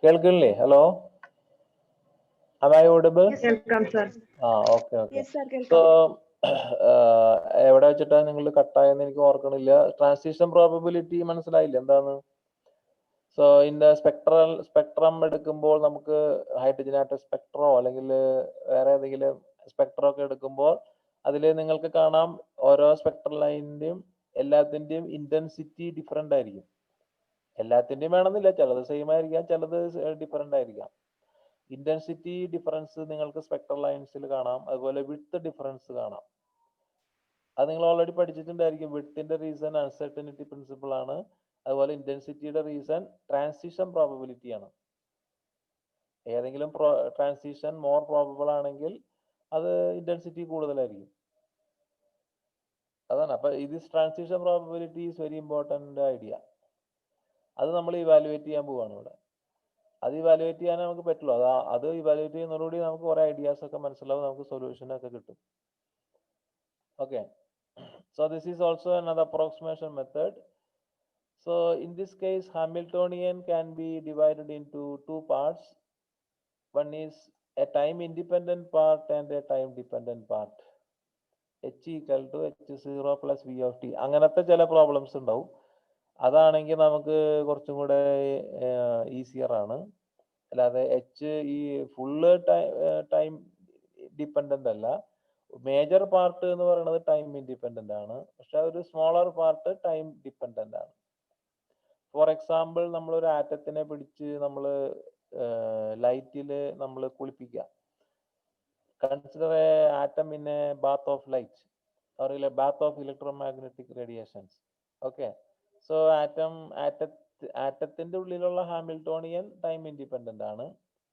കേൾക്കുന്നില്ലേ? Hello, am I audible? Yes, welcome, sir. Okay. Yes, sir. So, എവിടെ വെച്ചിട്ടാണ് നിങ്ങൾ കട്ടായെന്ന് എനിക്ക് ഓർക്കണില്ല. ട്രാൻസിഷൻ പ്രോബബിലിറ്റി മനസ്സിലായില്ല എന്താണ്? സോ ഇതിന്റെ സ്പെക്ട്രം എടുക്കുമ്പോൾ നമുക്ക് ഹൈഡ്രജൻ ആറ്റം സ്പെക്ട്രോ അല്ലെങ്കിൽ വേറെ ഏതെങ്കിലും സ്പെക്ട്രോ ഒക്കെ എടുക്കുമ്പോൾ അതിൽ നിങ്ങൾക്ക് കാണാം ഓരോ സ്പെക്ട്രൽ ലൈനിന്റെയും എല്ലാത്തിന്റെയും ഇന്റൻസിറ്റി ഡിഫറെന്റ് ആയിരിക്കും. എല്ലാത്തിന്റെയും വേണമെന്നില്ല, ചിലത് സെയിം ആയിരിക്കാം, ചിലത് ഡിഫറെന്റ് ആയിരിക്കാം. ഇന്റൻസിറ്റി ഡിഫറൻസ് നിങ്ങൾക്ക് സ്പെക്ട്രൽ ലൈൻസിൽ കാണാം. അതുപോലെ വിഡ്ത്ത് ഡിഫറൻസ് കാണാം. അത് നിങ്ങൾ ഓൾറെഡി പഠിച്ചിട്ടുണ്ടായിരിക്കും. വിഡ്ത്തിന്റെ റീസൺ അൺസർട്ടനിറ്റി പ്രിൻസിപ്പിൾ ആണ്. അതുപോലെ ഇന്റൻസിറ്റിയുടെ റീസൺ ട്രാൻസിഷൻ പ്രോബബിലിറ്റി ആണ്. ഏതെങ്കിലും ട്രാൻസിഷൻ മോർ പ്രോബബിൾ ആണെങ്കിൽ അത് ഇന്റൻസിറ്റി കൂടുതലായിരിക്കും. അതാണ്. അപ്പൊ ഇത് transition probability is very important idea. അത് നമ്മൾ ഇവാലുവേറ്റ് ചെയ്യാൻ പോവാണ് ഇവിടെ. അത് ഇവാലുവേറ്റ് ചെയ്യാൻ നമുക്ക് പറ്റുള്ളൂ. അത് ഇവാലുവേറ്റ് ചെയ്യുന്നതോടുകൂടി നമുക്ക് കുറെ ഐഡിയാസ് ഒക്കെ മനസ്സിലാവും, നമുക്ക് സൊല്യൂഷൻ ഒക്കെ കിട്ടും. Okay, so this is also another approximation method. So in this case Hamiltonian can be divided into two parts. One is a time independent part and a time dependent part. h equal to h0 plus v of t. അങ്ങനത്തെ ചില problems ഉണ്ടാവും. അതാണെങ്കിൽ നമുക്ക് കുറച്ചും കൂടെ easier ആണ്. അല്ലാതെ H ഈ ഫുള്ള് ടൈം ഡിപ്പെൻഡന്റ് അല്ല. മേജർ പാർട്ട് എന്ന് പറയുന്നത് ടൈം ഇൻഡിപെൻഡന്റ് ആണ്, പക്ഷെ ഒരു സ്മോളർ പാർട്ട് ടൈം ഡിപ്പെൻഡന്റ് ആണ്. ഫോർ എക്സാമ്പിൾ, നമ്മളൊരു ആറ്റത്തിനെ പിടിച്ച് നമ്മൾ ലൈറ്റിൽ നമ്മൾ കുളിപ്പിക്കുക. Consider a atom in a bath of light or a bath of electromagnetic radiations. Okay, so ആറ്റത്തിന്റെ ഉള്ളിലുള്ള ഹാമിൽട്ടോണിയൻ ടൈം ഇൻഡിപെൻഡന്റ് ആണ്,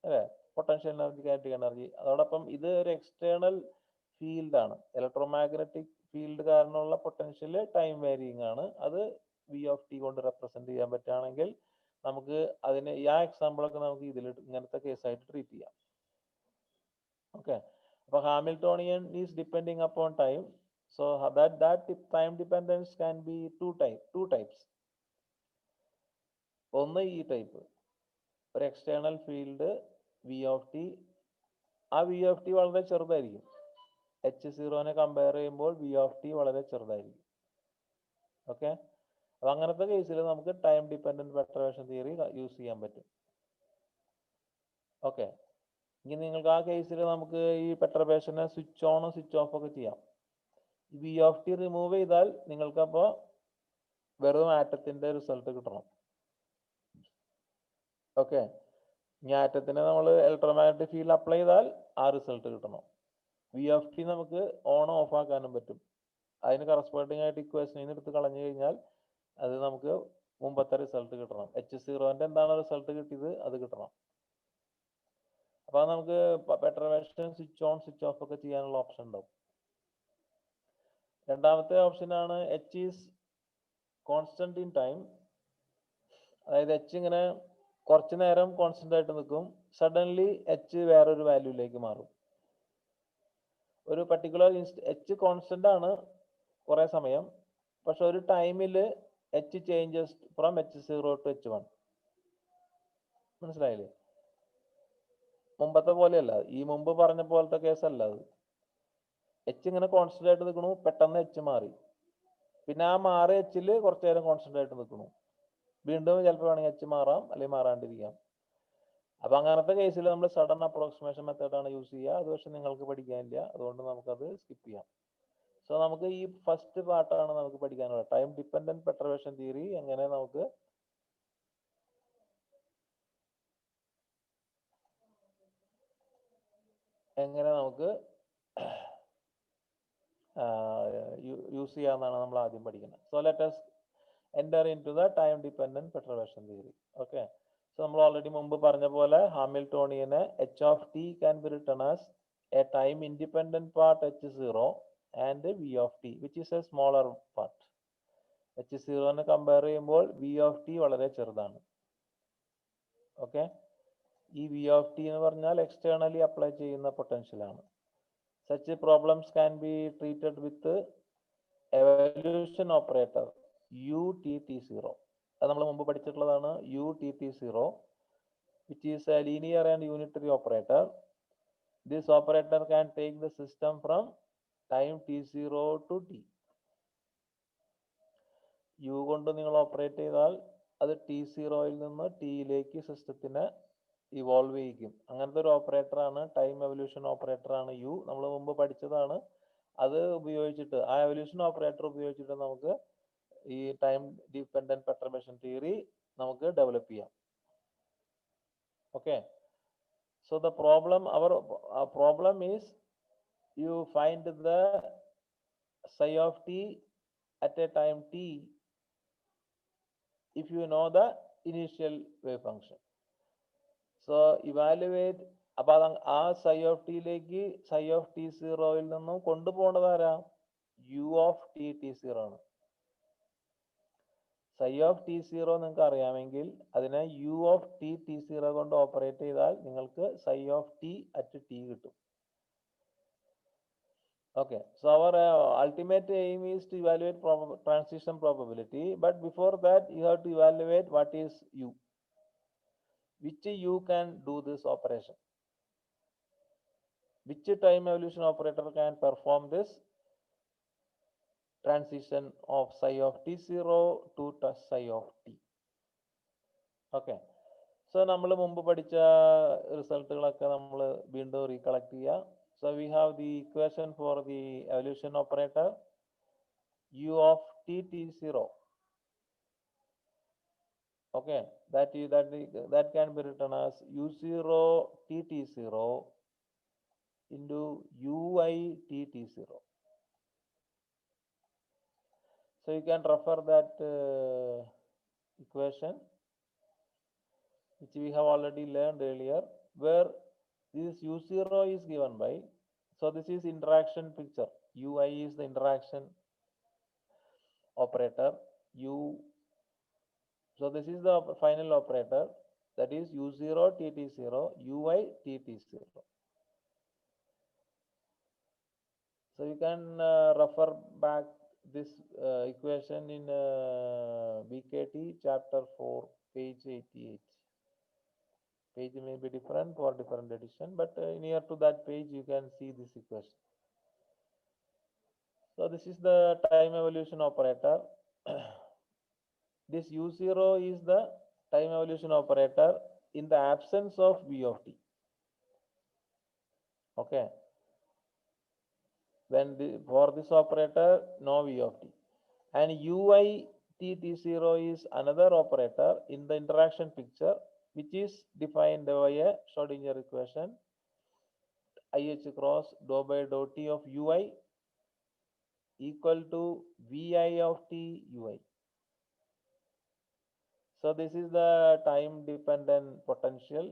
അല്ലേ? Potential energy, kinetic energy. അതോടൊപ്പം ഇത് ഒരു എക്സ്റ്റേണൽ ഫീൽഡ് ആണ്. ഇലക്ട്രോമാഗ്നറ്റിക് ഫീൽഡ് കാരണമുള്ള പൊട്ടൻഷ്യൽ ടൈം വേരിയിങ് ആണ്. അത് വി ഓഫ് ടി കൊണ്ട് റെപ്രസെന്റ് ചെയ്യാൻ പറ്റുകയാണെങ്കിൽ നമുക്ക് അതിന് ആ എക്സാമ്പിൾ ഒക്കെ നമുക്ക് ഇതിൽ ഇങ്ങനത്തെ കേസായിട്ട് ട്രീറ്റ് ചെയ്യാം. ഓക്കെ, അപ്പൊ Hamiltonian is depending upon time. So that time dependence can be two types. ഒന്ന് ഈ ടൈപ്പ്, ഒരു external field V of T. ആ വി ഓഫ് ടി വളരെ ചെറുതായിരിക്കും. h0നെ കമ്പയർ ചെയ്യുമ്പോൾ വി ഓഫ് ടി വളരെ ചെറുതായിരിക്കും. ഓക്കെ, അപ്പൊ അങ്ങനത്തെ കേസിൽ നമുക്ക് time dependent perturbation theory use ചെയ്യാൻ പറ്റും. ഓക്കെ, ഇനി നിങ്ങൾക്ക് ആ കേസിൽ നമുക്ക് ഈ പെർട്ടർബേഷനെ സ്വിച്ച് ഓൺ സ്വിച്ച് ഓഫ് ഒക്കെ ചെയ്യാം. വി ഓഫ് ടി റിമൂവ് ചെയ്താൽ നിങ്ങൾക്ക് അപ്പോൾ വെറും ആറ്റത്തിന്റെ റിസൾട്ട് കിട്ടണം. ഓക്കെ, ഇനി ആറ്റത്തിന് നമ്മൾ ഇലക്ട്രോമാഗ്നറ്റിക് ഫീൽഡ് അപ്ലൈ ചെയ്താൽ ആ റിസൾട്ട് കിട്ടണം. വി ഓഫ് ടി നമുക്ക് ഓൺ ഓഫ് ആക്കാനും പറ്റും. അതിന് കറസ്പോണ്ടിങ് ആയിട്ട് ഇക്വേഷനിൽ എടുത്ത് കളഞ്ഞു കഴിഞ്ഞാൽ അത് നമുക്ക് മുമ്പത്തെ റിസൾട്ട് കിട്ടണം. h0ന്റെ എന്താണ് റിസൾട്ട് കിട്ടിയത് അത് കിട്ടണം. അപ്പൊ നമുക്ക് perturbation switch on switch off ഒക്കെ ചെയ്യാനുള്ള ഓപ്ഷൻ ഉണ്ടാവും. രണ്ടാമത്തെ ഓപ്ഷനാണ് h is constant in time. അതായത് h ഇങ്ങനെ കുറച്ചു നേരം കോൺസ്റ്റന്റ് ആയിട്ട് നിൽക്കും, സഡൻലി h വേറൊരു വാല്യൂയിലേക്ക് മാറും. ഒരു പർട്ടിക്കുലർ h കോൺസ്റ്റന്റ് ആണ് കുറെ സമയം, പക്ഷെ ഒരു ടൈമിൽ h changes from h0 to h1. മനസ്സിലായില്ലേ? മുമ്പത്തെ പോലെയല്ല, ഈ മുമ്പ് പറഞ്ഞ പോലത്തെ കേസല്ല അത്. h ഇങ്ങനെ കോൺസ്റ്റന്റ് ആയിട്ട് നിൽക്കണു, പെട്ടെന്ന് h മാറി, പിന്നെ ആ മാറി h കുറച്ചു നേരം കോൺസ്റ്റന്റ് ആയിട്ട് നിൽക്കണു, വീണ്ടും ചിലപ്പോൾ വേണമെങ്കിൽ h മാറാം അല്ലെങ്കിൽ മാറാണ്ടിരിക്കാം. അപ്പൊ അങ്ങനത്തെ കേസിൽ നമ്മൾ സഡൻ അപ്രോക്സിമേഷൻ മെത്തേഡാണ് യൂസ് ചെയ്യുക. അത് പക്ഷെ നിങ്ങൾക്ക് പഠിക്കാനില്ല, അതുകൊണ്ട് നമുക്കത് സ്കിപ്പ് ചെയ്യാം. സോ നമുക്ക് ഈ ഫസ്റ്റ് പാർട്ടാണ് നമുക്ക് പഠിക്കാനുള്ളത്, ടൈം ഡിപ്പെൻഡന്റ് പെർട്ടർബേഷൻ തിയറി. എങ്ങനെ നമുക്ക് യൂസ് ചെയ്യാമെന്നാണ് നമ്മൾ ആദ്യം പഠിക്കുന്നത്. So let us enter into the time dependent perturbation theory. Okay, so നമ്മൾ ഓൾറെഡി മുമ്പ് പറഞ്ഞ പോലെ ഹാമിൽട്ടോണിയനെ h of t can be written as a time independent part h0 and v of t which is a smaller part. h0നെ compare ചെയ്യുമ്പോൾ v of t വളരെ ചെറുതാണ്. Okay, ഈ v of t എന്ന് പറഞ്ഞാൽ എക്സ്റ്റേണലി അപ്ലൈ ചെയ്യുന്ന potential ആണ്. Such problems can be treated with evolution operator UTT0. അത് നമ്മൾ മുമ്പ് പഠിച്ചിട്ടുള്ളതാണ്. UTT0 which is a linear and unitary operator. This operator can take the system from time t0 to t. u കൊണ്ട് നിങ്ങൾ operate ചെയ്താൽ അത് t0യിൽ നിന്ന് ടിയിലേക്ക് സിസ്റ്റത്തിനെ evolve ചെയ്യിക്കും. അങ്ങനത്തെ ഒരു ഓപ്പറേറ്ററാണ്, ടൈം എവല്യൂഷൻ ഓപ്പറേറ്ററാണ് യു. നമ്മൾ മുമ്പ് പഠിച്ചതാണ്. അത് ഉപയോഗിച്ചിട്ട്, ആ എവല്യൂഷൻ ഓപ്പറേറ്റർ ഉപയോഗിച്ചിട്ട് നമുക്ക് ഈ ടൈം ഡിപെൻഡന്റ് പെർട്ടർബേഷൻ തിയറി നമുക്ക് ഡെവലപ്പ് ചെയ്യാം. Okay, so the problem, our problem is you find the psi of t at a time t if you know the initial wave function. So evaluate, അപ്പോൾ ആ psi of t lake psi of t0യിൽ നിന്നും കൊണ്ടുപോകേണ്ടത് ആരാ? u of t t0 ആണ്. psi of t0 നിങ്ങൾക്ക് അറിയാമെങ്കിൽ അതിനെ u of t t0 കൊണ്ട് operate ചെയ്താൽ നിങ്ങൾക്ക് psi of t at t കിട്ടും. Okay, so our ultimate aim is to evaluate transition probability, but before that you have to evaluate what is u, which u can do this operation, which time evolution operator can perform this transition of psi of t0 to psi of t. Okay, so നമ്മൾ മുമ്പ് പഠിച്ച റിസൾട്ടുകളൊക്കെ നമ്മൾ വീണ്ടും recollect ചെയ്യുക. So we have the equation for the evolution operator u of t t0. Okay, that can be written as u0 t t0 into ui t t0. So you can refer that equation, which we have already learned earlier, where this u0 is given by, so this is interaction picture, ui is the interaction operator, so this is the final operator, that is u0 t t0 ui t t0. So you can refer back this equation in BKT chapter 4 page 88. Page may be different for different edition, but near to that page you can see this equation. So this is the time evolution operator. This u0 is the time evolution operator in the absence of v of t. Okay, when for this operator no v of t, and ui t t0 is another operator in the interaction picture, which is defined by a Schrodinger equation, IH cross dou by dou t of ui equal to vi of t ui. So this is the time dependent potential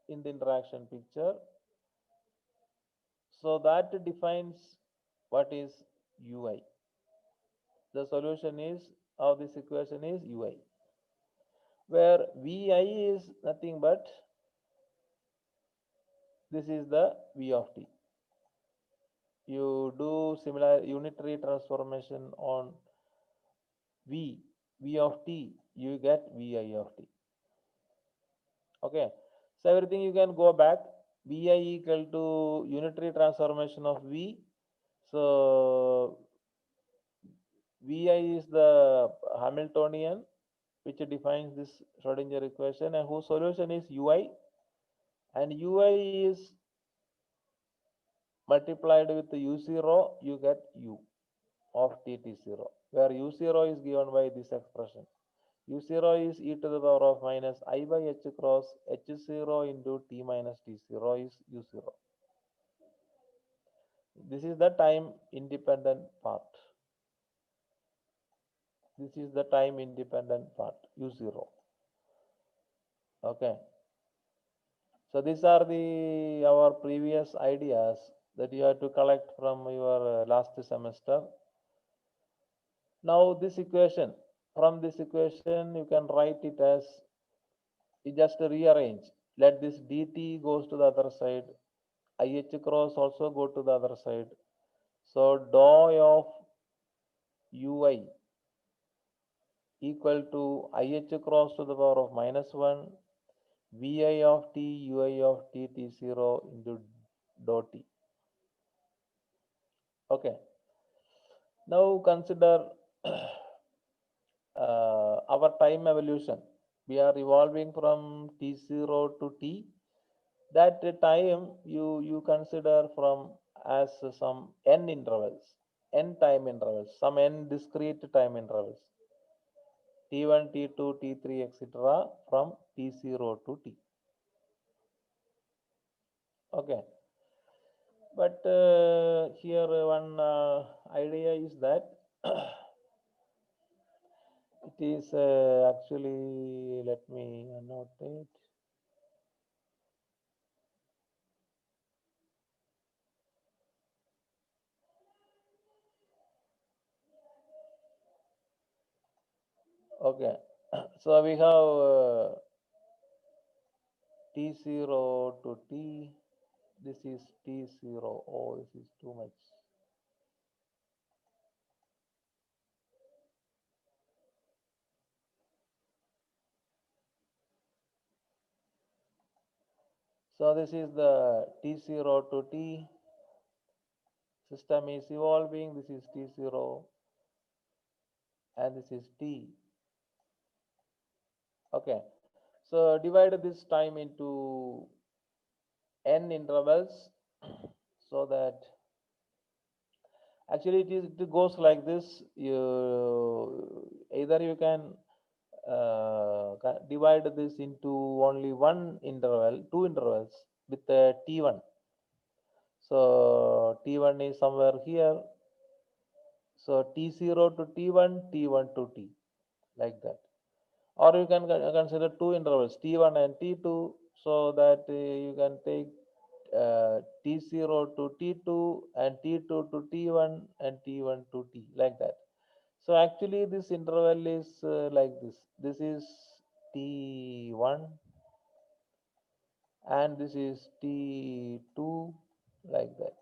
in the interaction picture. So that defines what is ui. The solution is of this equation is ui, where vi is nothing but this is the v of t. You do similar unitary transformation on v of t, you get vi of t. Okay, so everything you can go back, vi equal to unitary transformation of v. So vi is the Hamiltonian which defines this Schrodinger equation, and whose solution is ui, and ui is multiplied with u0, you get u of t t0, where u0 is given by this expression. u0 is e to the power of minus I by h cross h0 into t minus t0 is u0. This is the time independent part. This is the time independent part, u0. Okay, so these are our previous ideas that you have to collect from your last semester. Now this equation, from this equation you can write it as, you just rearrange, let this dt goes to the other side, IH cross also go to the other side. So dou of ui equal to IH cross to the power of minus 1 Vi of t, ui of t, t0 into dot t. Okay. Now consider our time evolution. We are evolving from t0 to t. That time you consider from as some n intervals, n time intervals, some n discrete time intervals, t1, t2, t3, etc. from t0 to t. Okay. But here one idea is that it is actually, let me annotate. Okay, so we have t0 to t. This is t0. Oh, this is too much. So this is the t0 to t. System is evolving. This is t0 and this is t. Okay, so divide this time into n intervals so that actually it goes like this. Either you can divide this into only one interval, two intervals with t1. So t1 is somewhere here. So t0 to t1, t1 to t, like that. Or you can consider two intervals, t1 and t2, so that you can take t0 to t2 and t2 to t1 and t1 to t, like that. So actually this interval is like this. This is t1 and this is t2, like that.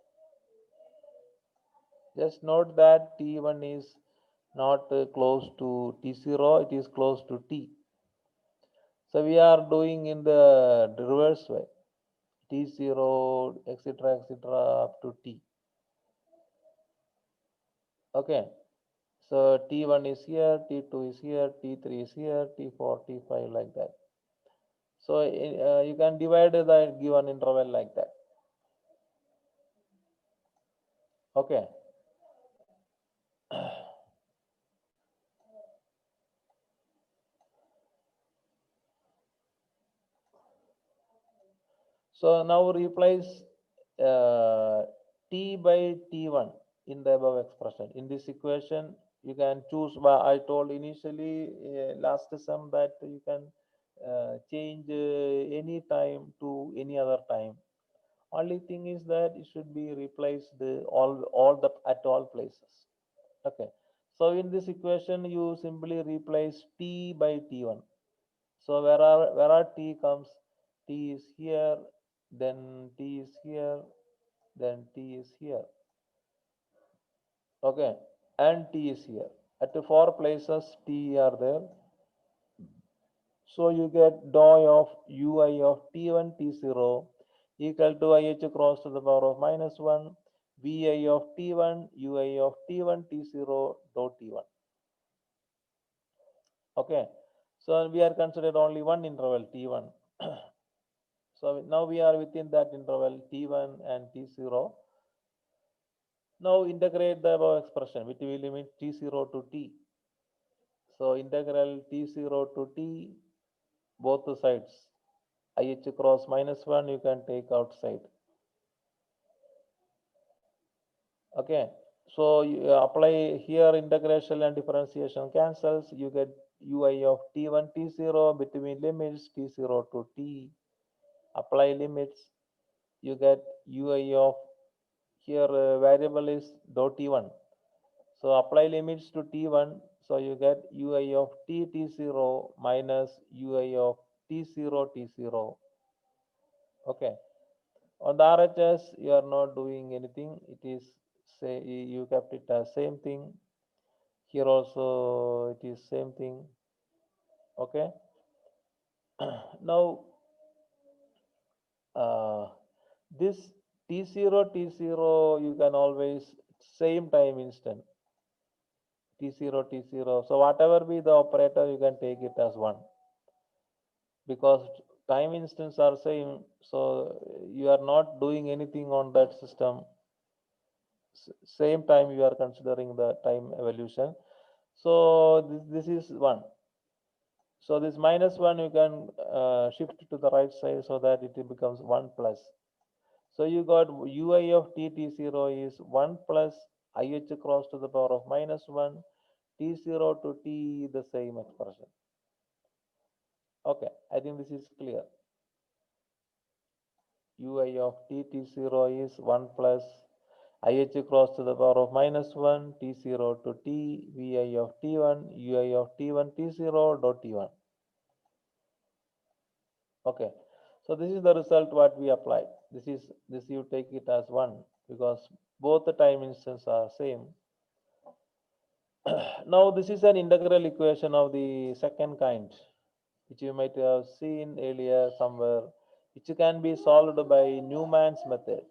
Just note that t1 is not close to t0, it is close to t. So we are doing in the reverse way, t0, etc., etc., up to t. Okay. So t1 is here, t2 is here, t3 is here, t4, t5, like that. So you can divide the given interval like that. Okay. So now replace t by t1 in the above expression. In this equation, you can choose. I told initially last sum that you can change any time to any other time. Only thing is that it should be replaced all the at all places. Okay. So in this equation, you simply replace t by t1. So where are t comes, t is here, then t is here, then t is here. Okay, and t is here. At the four places t are there. So you get dou of ui of t1 t0 equal to ih cross to the power of -1 vi of t1 ui of t1 t0 dot t1. Okay, so we are considered only one interval t1. So now we are within that interval t1 and t0. Now integrate the above expression which will limit t0 to t. So integral t0 to t, both the sides, ih cross -1 you can take outside. Okay. So you apply here integration and differentiation cancels. You get ui of t1 t0 between limits t0 to t. Apply limits. You get ui of here variable is dot t1. So apply limits to t1. So you get ui of t t0 minus ui of t0 t0. Okay. On the RHS, you are not doing anything. It is say you kept it as same thing. Here also it is same thing. Okay. Now uh, this T0 you can always same time instant T0. So whatever be the operator, you can take it as one because time instants are same. So you are not doing anything on that system. Same time you are considering the time evolution. So this is one. So this minus one you can shift to the right side so that it becomes 1 plus. So you got ui of t0 is 1 plus ih cross to the power of minus 1 t0 to t the same expression. Okay, I think this is clear. Ui of t0 is 1 plus ih cross to the power of minus 1 t0 to t vi of t1 ui of t1 t0 dot t1. Okay, so this is the result what we applied. This you take it as one because both the time instants are same. Now this is an integral equation of the second kind, which you might have seen earlier somewhere, which can be solved by Newman's method,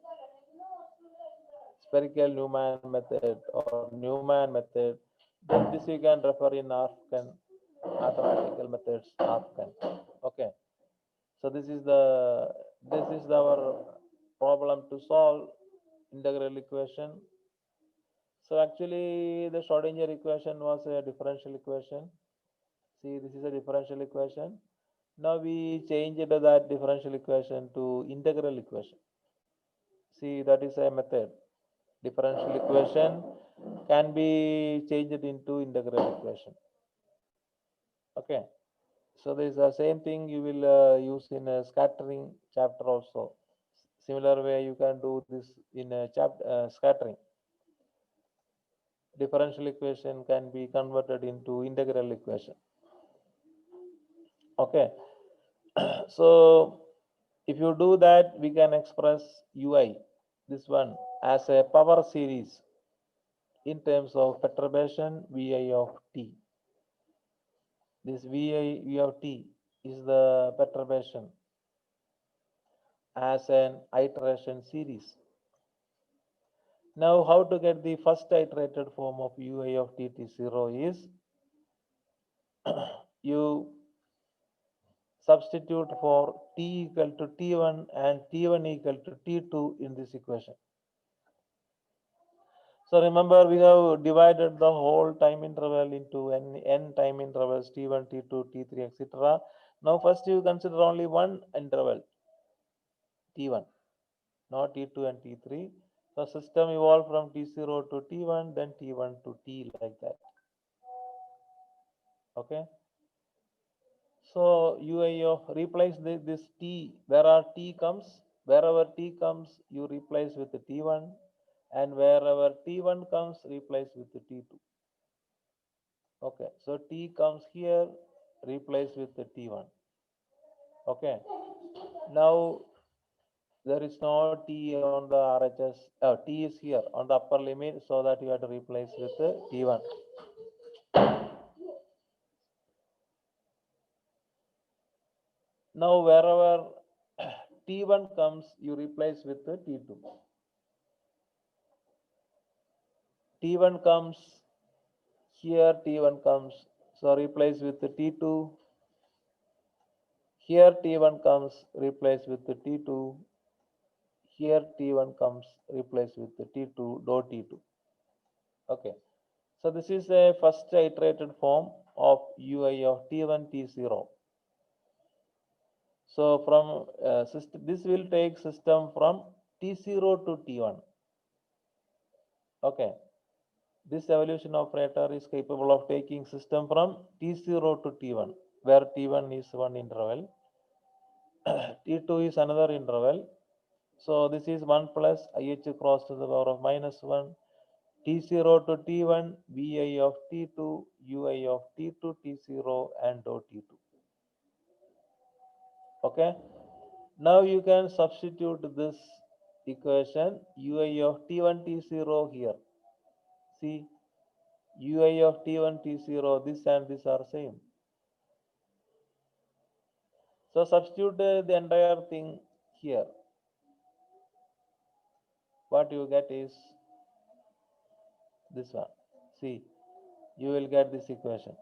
spherical Newman method or Newman method. Then this you can refer in Arfken, mathematical methods, Arfken. Okay, so this is our problem to solve integral equation. So actually the Schrodinger equation was a differential equation. See, this is a differential equation. Now we change it that differential equation to integral equation. See, that is a method. Differential equation can be changed into integral equation. Okay. So this is the same thing you will use in a scattering chapter also. Similar way you can do this in a scattering. Differential equation can be converted into integral equation. Okay. So if you do that, we can express ui, this one, as a power series in terms of perturbation vi of t. This vi of t is the perturbation as an iteration series. Now, how to get the first iterated form of ui of t0 is you substitute for t equal to t1 and t1 equal to t2 in this equation. So remember, we have divided the whole time interval into n time intervals t1, t2, t3, etc. Now first you consider only one interval t1, not t2 and t3. So system evolved from t0 to t1, then t1 to t, like that. Okay. So ui of replace this t wherever t comes, you replace with the t1, and wherever t1 comes, replace with the t2. Okay, so t comes here, replace with the t1. Okay, now there is no t on the RHS. T is here on the upper limit, so that you have to replace with the t1. Now wherever t1 comes, you replace with the t2. T1 comes here, t1 comes, so replace with the t2. Here t1 comes, replace with the t2. Here t1 comes, replace with the t2, dot t2. Okay, so this is a first iterated form of ui of t1 t0. So from this will take system from t0 to t1. Okay, this evolution operator is capable of taking system from t0 to t1, where t1 is one interval, t2 is another interval. So this is 1 plus ih cross to the power of minus 1 t0 to t1 vi of t2 ui of t2 t0 and dot t2. Okay, now you can substitute this equation ui of t1 t0 here. See, ui of t1 t0, this and this are same. So substitute the entire thing here, what you get is this one. See, you will get this equation.